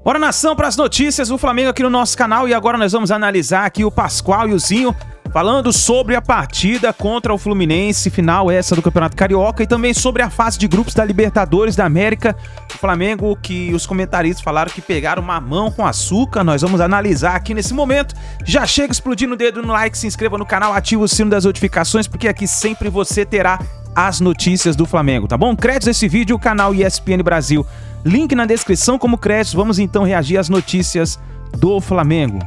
Bora, nação, para as notícias do Flamengo aqui no nosso canal. E agora nós vamos analisar aqui o Pascoal e o Zinho falando sobre a partida contra o Fluminense, final essa do Campeonato Carioca, e também sobre a fase de grupos da Libertadores da América. O Flamengo, que os comentaristas falaram que pegaram mamão com açúcar. Nós vamos analisar aqui nesse momento. Já chega explodindo o dedo no like, se inscreva no canal, ativa o sino das notificações, porque aqui sempre você terá as notícias do Flamengo, tá bom? Créditos desse vídeo, o canal ESPN Brasil. Link na descrição como créditos. Vamos então reagir às notícias do Flamengo.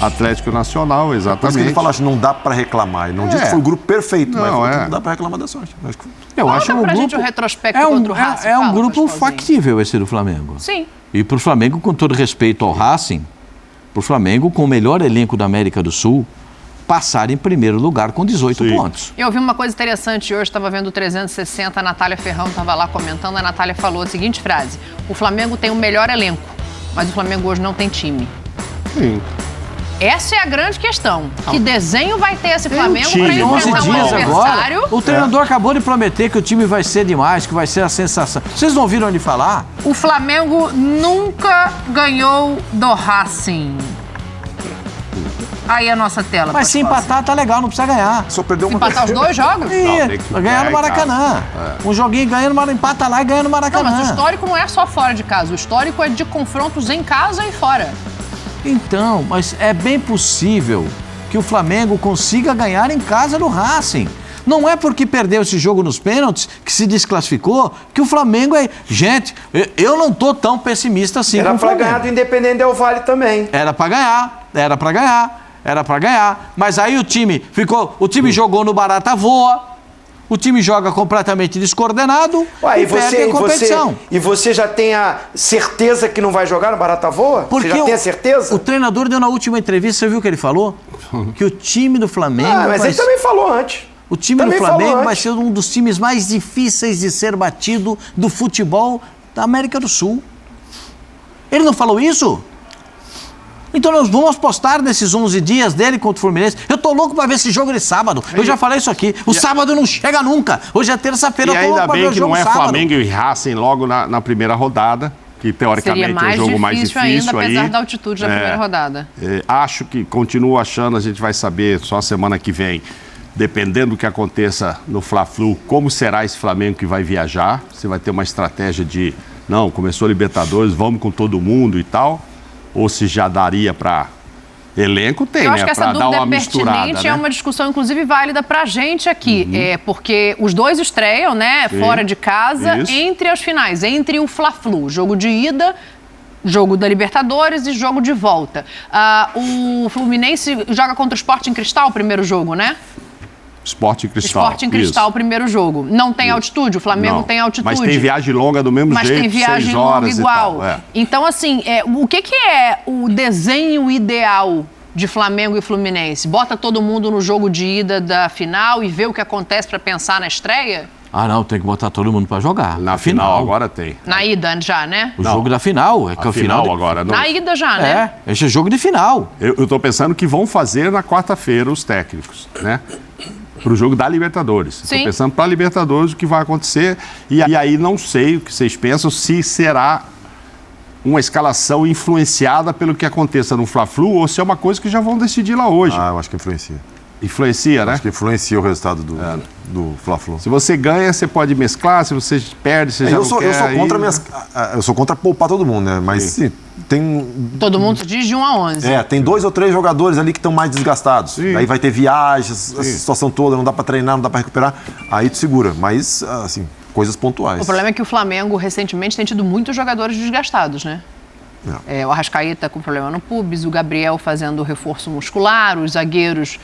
Atlético Nacional, exatamente. Mas que ele fala, acho que não dá pra reclamar. Ele não disse que foi o grupo perfeito, mas não dá pra reclamar da sorte. Eu acho pra gente o retrospecto contra o Racing. É um grupo factível esse do Flamengo. Sim. E pro Flamengo, com todo respeito ao Racing, pro Flamengo, com o melhor elenco da América do Sul, passar em primeiro lugar com 18 pontos. Eu vi uma coisa interessante hoje, estava vendo o 360, a Natália Ferrão estava lá comentando, a Natália falou a seguinte frase: o Flamengo tem o melhor elenco, mas o Flamengo hoje não tem time. Sim. Essa é a grande questão. Que desenho vai ter esse Flamengo para Em 11 enfrentar um dias adversário? agora, o treinador acabou de prometer que o time vai ser demais, que vai ser a sensação. Vocês não ouviram ele falar? O Flamengo nunca ganhou do Racing. Aí a nossa tela. Mas se empatar, tá legal, não precisa ganhar. Só perdeu uma empatar os dois jogos? Vai ganhar no Maracanã. Um joguinho ganhando, empata lá e ganha no Maracanã. Não, mas o histórico não é só fora de casa. O histórico é de confrontos em casa e fora. Então, mas é bem possível que o Flamengo consiga ganhar em casa do Racing. Não é porque perdeu esse jogo nos pênaltis, que se desclassificou, que o Flamengo é... Gente, eu não tô tão pessimista assim com o Flamengo. Era pra ganhar do Independente Del Valle também. Era pra ganhar. Mas aí o time jogou no barata voa, o time joga completamente descoordenado e perde a competição. E você já tem a certeza que não vai jogar no barata voa? Porque você já tem a certeza? O treinador deu na última entrevista, você viu o que ele falou? Que o time do Flamengo... mas ele também falou antes. O time do Flamengo vai ser um dos times mais difíceis de ser batido do futebol da América do Sul. Ele não falou isso? Então nós vamos apostar nesses 11 dias dele contra o Fluminense. Eu tô louco pra ver esse jogo de sábado. Eu já falei isso aqui. O sábado não chega nunca. Hoje é terça-feira, eu tô louco pra ver o jogo sábado. E ainda bem que não é Flamengo e Racing logo na primeira rodada, que teoricamente é o jogo mais difícil ainda, aí. apesar da altitude da primeira rodada. Continuo achando, a gente vai saber só semana que vem, dependendo do que aconteça no Fla-Flu, como será esse Flamengo que vai viajar. Você vai ter uma estratégia de, não, começou a Libertadores, vamos com todo mundo e tal. Ou se já daria para elenco, tem, né? Eu acho que essa dúvida é né? pertinente, é uma discussão, inclusive, válida para a gente aqui. Porque os dois estreiam, né, fora de casa, entre as finais, entre o Fla-Flu, jogo de ida, jogo da Libertadores e jogo de volta. O Fluminense joga contra o Sporting Cristal, o primeiro jogo, né? Sporting Cristal. Sporting Cristal, o primeiro jogo. Não tem altitude, o Flamengo tem altitude. Mas tem viagem longa do mesmo jeito, tem viagem 6 horas longa igual. E tal. Então, assim, o que é o desenho ideal de Flamengo e Fluminense? Bota todo mundo no jogo de ida da final e vê o que acontece para pensar na estreia? Ah, não, tem que botar todo mundo para jogar. Na final agora tem. Na ida já, né? O jogo da final. É que a final agora. Não. Na ida já, né? Esse é jogo de final. Eu tô pensando que vão fazer na quarta-feira os técnicos, né? Para o jogo da Libertadores. Estou pensando para a Libertadores o que vai acontecer. E aí não sei o que vocês pensam, se será uma escalação influenciada pelo que aconteça no Fla-Flu ou se é uma coisa que já vão decidir lá hoje. Eu acho que influencia. Influencia, né? Acho que influencia o resultado do Fla-Flu. Se você ganha, você pode mesclar. Se você perde, você já não quer. Eu sou contra poupar todo mundo, né? Mas sim, tem... Todo mundo diz de 1 a 11. Tem 2 ou 3 jogadores ali que estão mais desgastados. Aí vai ter viagens, essa situação toda, não dá pra treinar, não dá pra recuperar. Aí tu segura. Mas, assim, coisas pontuais. O problema é que o Flamengo, recentemente, tem tido muitos jogadores desgastados, né? O Arrascaeta com problema no pubis, o Gabriel fazendo reforço muscular, os zagueiros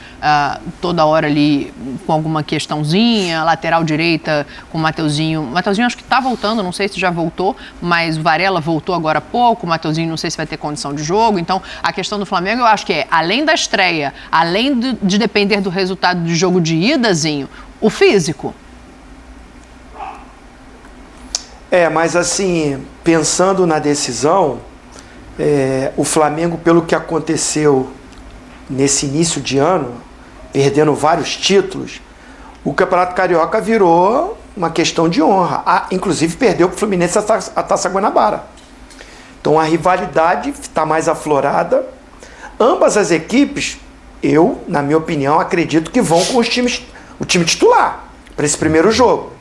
toda hora ali com alguma questãozinha, lateral direita com o Mateuzinho. O Mateuzinho acho que está voltando, não sei se já voltou, mas o Varela voltou agora há pouco, o Mateuzinho não sei se vai ter condição de jogo. Então, a questão do Flamengo eu acho que além da estreia, além de depender do resultado do jogo de idazinho, o físico. Mas assim, pensando na decisão, o Flamengo, pelo que aconteceu nesse início de ano, perdendo vários títulos, o Campeonato Carioca virou uma questão de honra. Inclusive perdeu para o Fluminense a Taça Guanabara. Então a rivalidade está mais aflorada. Ambas as equipes, eu, na minha opinião, acredito que vão com o time titular para esse primeiro jogo.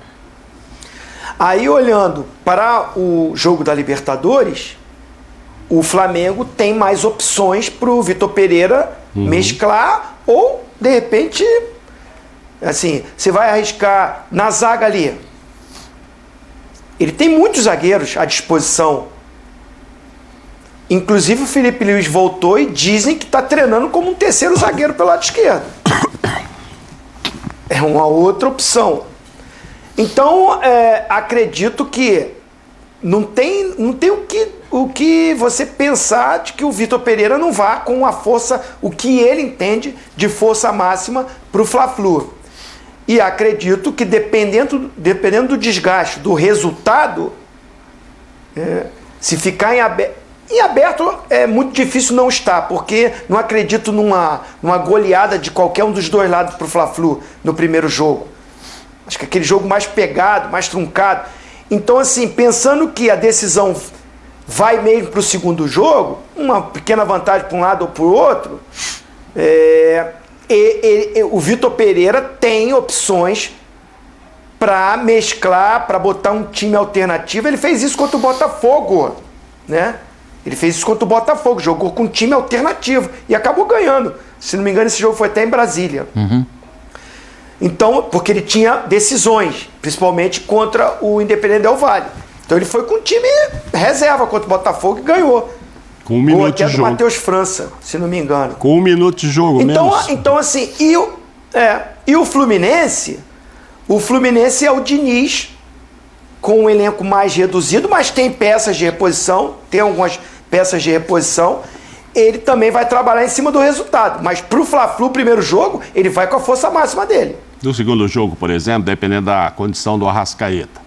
Aí, olhando para o jogo da Libertadores, o Flamengo tem mais opções para o Vitor Pereira mesclar, ou, de repente, assim, você vai arriscar na zaga ali. Ele tem muitos zagueiros à disposição. Inclusive, o Felipe Luiz voltou e dizem que está treinando como um terceiro zagueiro pelo lado esquerdo. É uma outra opção. Então, acredito que não tem o que você pensar de que o Vitor Pereira não vá com a força, o que ele entende de força máxima para o Fla-Flu. E acredito que dependendo do desgaste, do resultado, se ficar em aberto é muito difícil não estar, porque não acredito numa goleada de qualquer um dos dois lados para o Fla-Flu no primeiro jogo. Acho que aquele jogo mais pegado, mais truncado. Então, assim, pensando que a decisão vai mesmo para o segundo jogo, uma pequena vantagem para um lado ou para o outro, o Vitor Pereira tem opções para mesclar, para botar um time alternativo. Ele fez isso contra o Botafogo, né? Ele fez isso contra o Botafogo, jogou com um time alternativo e acabou ganhando. Se não me engano, esse jogo foi até em Brasília. Então, porque ele tinha decisões, principalmente contra o Independente Del Valle. Então ele foi com um time reserva contra o Botafogo e ganhou. Com 1 minuto de jogo. Do Matheus França, se não me engano. Com 1 minuto de jogo, então assim, e o Fluminense? O Fluminense é o Diniz, com um elenco mais reduzido, mas tem peças de reposição, tem algumas peças de reposição. Ele também vai trabalhar em cima do resultado. Mas pro Fla-Flu, primeiro jogo, ele vai com a força máxima dele. No segundo jogo, por exemplo, dependendo da condição do Arrascaeta.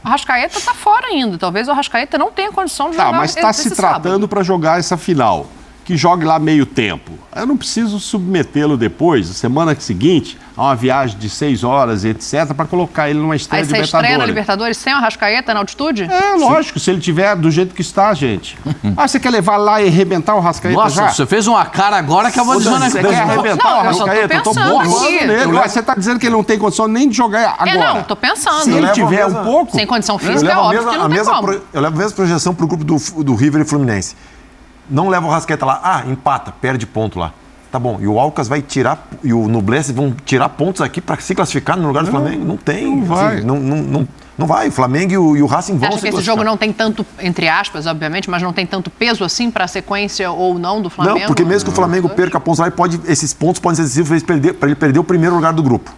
O Arrascaeta está fora ainda. Talvez o Arrascaeta não tenha condição de jogar. Tá, mas está se tratando para jogar essa final. Que jogue lá meio tempo. Eu não preciso submetê-lo depois, semana seguinte, a uma viagem de 6 horas, etc., para colocar ele numa estreia de Libertadores. Aí você estreia na Libertadores sem o Arrascaeta na altitude? Lógico, se ele tiver do jeito que está, gente. Você quer levar lá e arrebentar o Arrascaeta já? Nossa, você fez uma cara agora que eu vou desonrar. Você quer arrebentar o Arrascaeta? Eu tô borrando nele. Você está dizendo que ele não tem condição nem de jogar agora. Não, tô pensando. Se ele tiver um pouco... Sem condição física, é óbvio que não tem como. Eu levo a mesma projeção pro grupo do River e Fluminense. Não leva o Arrascaeta lá, empata, perde ponto lá. Tá bom, e o Alcas vai tirar, e o Nublense vão tirar pontos aqui para se classificar no lugar do Flamengo? Não tem. Não vai. Assim, não vai. O Flamengo e o Racing vão se classificar. Acha que esse jogo não tem tanto, entre aspas, obviamente, mas não tem tanto peso assim para a sequência ou não do Flamengo? Não, porque mesmo que o Flamengo perca pontos lá, esses pontos podem ser decisivos para ele perder o primeiro lugar do grupo.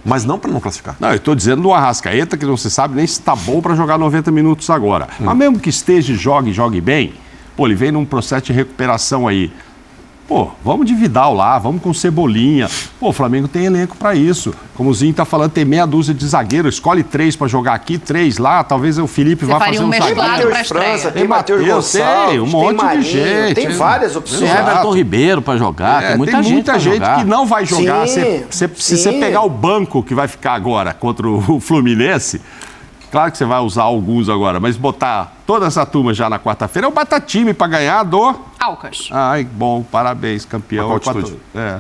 Mas não para não classificar. Não, eu estou dizendo do Arrascaeta, que não se sabe nem se está bom para jogar 90 minutos agora. Mas mesmo que esteja e jogue bem, ele vem num processo de recuperação aí. Vamos de Vidal lá, vamos com Cebolinha. O Flamengo tem elenco para isso. Como o Zinho tá falando, tem meia dúzia de zagueiros. Escolhe 3 para jogar aqui, 3 lá. Talvez o Felipe vá fazer um zagueiro. Tem França, tem Matheus Gonçalves, tem um monte Marinho, de gente. Tem várias opções. Tem Everton Ribeiro para jogar, tem muita gente que não vai jogar. Sim, se você pegar o banco que vai ficar agora contra o Fluminense... Claro que você vai usar alguns agora, mas botar toda essa turma já na quarta-feira é o Batatime para ganhar do... Alcas. Ai, bom, parabéns, campeão.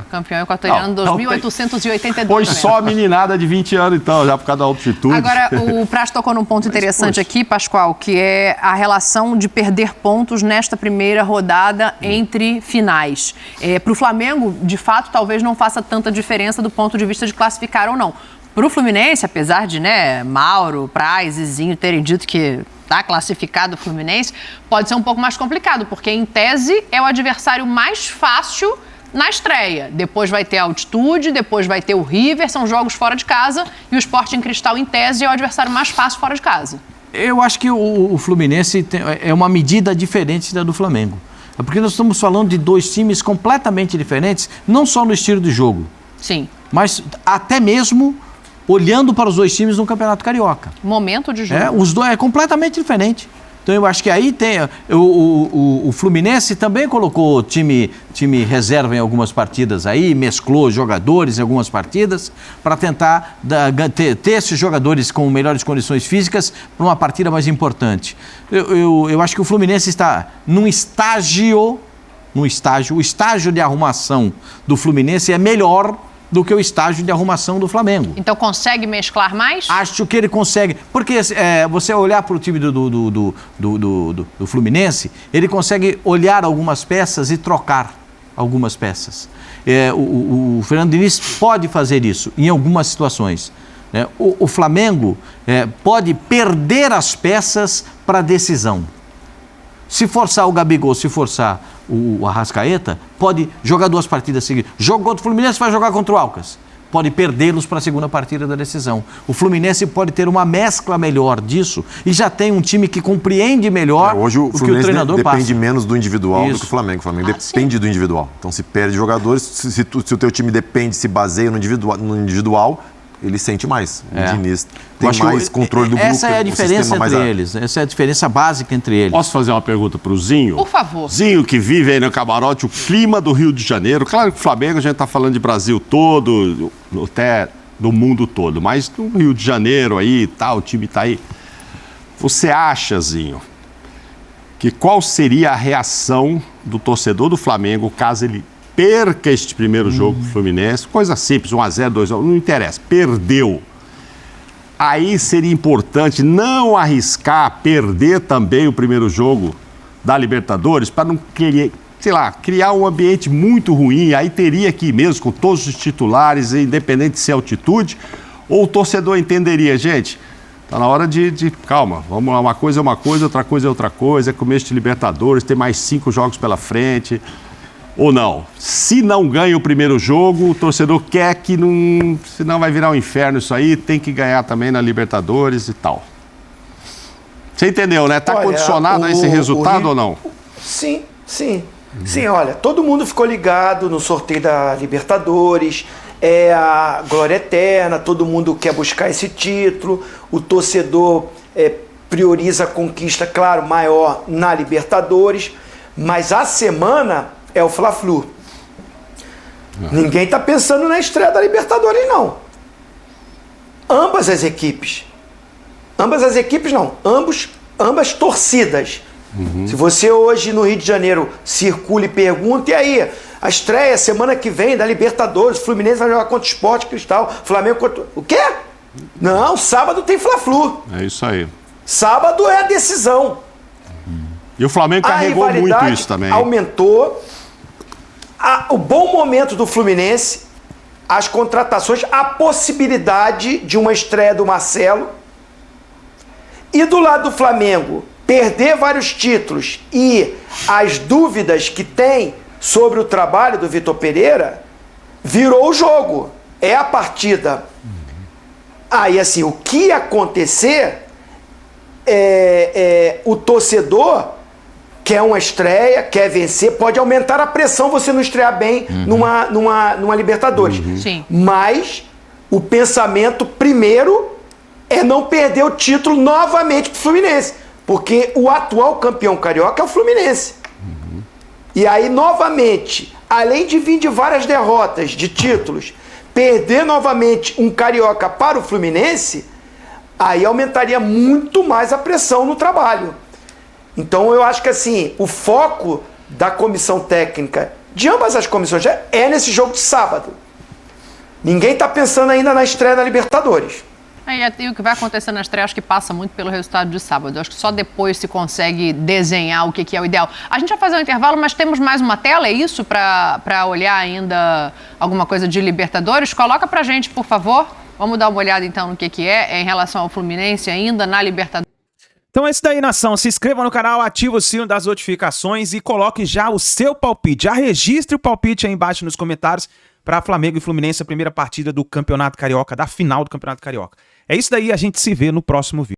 Campeão equatoriano 2.882. Foi só a meninada de 20 anos, então, já por causa da altitude. Agora, o Praz tocou num ponto interessante aqui, Pascoal, que é a relação de perder pontos nesta primeira rodada entre finais. Para o Flamengo, de fato, talvez não faça tanta diferença do ponto de vista de classificar ou não. Para o Fluminense, apesar de Mauro, Praz e Zinho terem dito que está classificado o Fluminense, pode ser um pouco mais complicado, porque em tese é o adversário mais fácil na estreia. Depois vai ter a altitude, depois vai ter o River, são jogos fora de casa, e o Sporting Cristal, em tese, é o adversário mais fácil fora de casa. Eu acho que o Fluminense é uma medida diferente da do Flamengo. É porque nós estamos falando de 2 times completamente diferentes, não só no estilo de jogo. Sim. Mas até mesmo... olhando para os 2 times no Campeonato Carioca. Momento de jogo. Os dois é completamente diferente. Então eu acho que aí tem... O Fluminense também colocou time reserva em algumas partidas aí, mesclou jogadores em algumas partidas para tentar ter esses jogadores com melhores condições físicas para uma partida mais importante. Eu acho que o Fluminense está o estágio de arrumação do Fluminense é melhor do que o estágio de arrumação do Flamengo. Então consegue mesclar mais? Acho que ele consegue. Porque você olhar para o time do Fluminense, ele consegue olhar algumas peças e trocar algumas peças. O Fernando Diniz pode fazer isso em algumas situações. O Flamengo pode perder as peças para decisão. Se forçar o Gabigol, se forçar o Arrascaeta, pode jogar 2 partidas seguidas. Jogo contra o Fluminense, vai jogar contra o Alcas. Pode perdê-los para a segunda partida da decisão. O Fluminense pode ter uma mescla melhor disso e já tem um time que compreende melhor hoje o que o treinador passa. Depende menos do individual do que o Flamengo. O Flamengo depende do individual. Então, se perde jogadores, se o teu time depende, se baseia no individual, ele sente mais. O Diniz tem mais controle do grupo. Essa é a diferença entre eles. Essa é a diferença básica entre eles. Posso fazer uma pergunta para o Zinho? Por favor. Zinho, que vive aí no camarote, o clima do Rio de Janeiro. Claro que o Flamengo, a gente está falando de Brasil todo, até do mundo todo. Mas no Rio de Janeiro aí, o time está aí. Você acha, Zinho, que qual seria a reação do torcedor do Flamengo caso ele perca este primeiro jogo do Fluminense? Coisa simples, 1-0, 2-1, não interessa, perdeu. Aí seria importante não arriscar perder também o primeiro jogo da Libertadores para não criar um ambiente muito ruim. Aí teria que ir mesmo com todos os titulares, independente de ser altitude, ou o torcedor entenderia, gente, tá na hora de calma, vamos lá, uma coisa é uma coisa, outra coisa é outra coisa, é começo de Libertadores, tem mais 5 jogos pela frente. Ou não? Se não ganha o primeiro jogo, o torcedor quer que não... Senão vai virar um inferno isso aí, tem que ganhar também na Libertadores e tal. Você entendeu, né? Está condicionado a esse resultado ou não? Sim. Sim, olha, todo mundo ficou ligado no sorteio da Libertadores, é a glória eterna, todo mundo quer buscar esse título, o torcedor prioriza a conquista, claro, maior na Libertadores, mas a semana... é o Fla-Flu. Ninguém está pensando na estreia da Libertadores, não. Ambas as equipes não. Ambas torcidas. Se você hoje no Rio de Janeiro circula e pergunta, e aí, a estreia semana que vem da Libertadores, o Fluminense vai jogar contra o Sport Cristal, Flamengo contra... O quê? Não, sábado tem Fla-Flu. É isso aí. Sábado é a decisão. E o Flamengo carregou muito isso também. Aumentou. O bom momento do Fluminense, as contratações, a possibilidade de uma estreia do Marcelo. E do lado do Flamengo, perder vários títulos e as dúvidas que tem sobre o trabalho do Vitor Pereira, virou o jogo. É a partida. Aí, assim, o que acontecer, o torcedor quer uma estreia, quer vencer, pode aumentar a pressão você não estrear bem numa Libertadores. Sim. Mas o pensamento primeiro é não perder o título novamente pro Fluminense. Porque o atual campeão carioca é o Fluminense. E aí, novamente, além de vir de várias derrotas de títulos, perder novamente um carioca para o Fluminense, aí aumentaria muito mais a pressão no trabalho. Então eu acho que assim, o foco da comissão técnica de ambas as comissões é nesse jogo de sábado. Ninguém está pensando ainda na estreia da Libertadores. E o que vai acontecer na estreia, acho que passa muito pelo resultado de sábado. Acho que só depois se consegue desenhar o que é o ideal. A gente vai fazer um intervalo, mas temos mais uma tela, é isso? Para olhar ainda alguma coisa de Libertadores? Coloca pra gente, por favor. Vamos dar uma olhada então no que é em relação ao Fluminense ainda na Libertadores. Então é isso daí, nação. Se inscreva no canal, ative o sino das notificações e coloque já o seu palpite. Já registre o palpite aí embaixo nos comentários para Flamengo e Fluminense, a primeira partida do Campeonato Carioca, da final do Campeonato Carioca. É isso daí, a gente se vê no próximo vídeo.